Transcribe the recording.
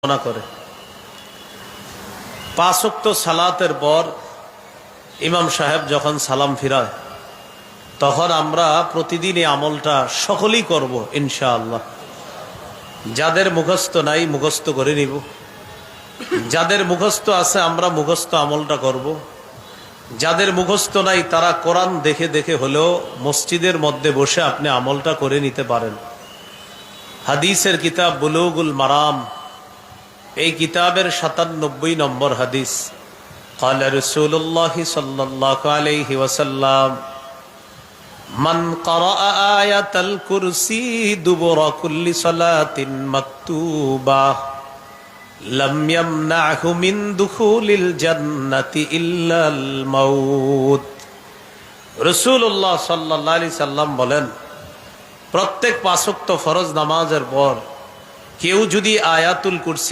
করে। পাঁচ ওয়াক্ত সালাতের পর ইমাম সাহেব যখন সালাম ফিরায় তখন আমরা প্রতিদিন এই আমলটা সকলেই করব ইনশাআল্লাহ। যাদের মুখস্থ নাই মুখস্থ করে নিব, যাদের মুখস্থ আছে আমরা মুখস্থ আমলটা করব, যাদের মুখস্থ নাই তারা কোরআন দেখে দেখে হলেও মসজিদের মধ্যে বসে আপনি আমলটা করে নিতে পারেন। হাদিসের কিতাব বুলুগুল মারাম, এই কিতাবের ৯৭ নম্বর হাদিস। قال رسول الله صلى الله عليه وسلم من قرأ آية الكرسي دبر كل صلاة مكتوبة لم يمنعه من دخول الجنة إلا الموت। রাসূলুল্লাহ সাল্লাল্লাহু আলাইহি সাল্লাম বলেন, প্রত্যেক পাঁচ ওয়াক্ত ফরজ নামাজের পর কেউ যদি আয়াতুল কুরসি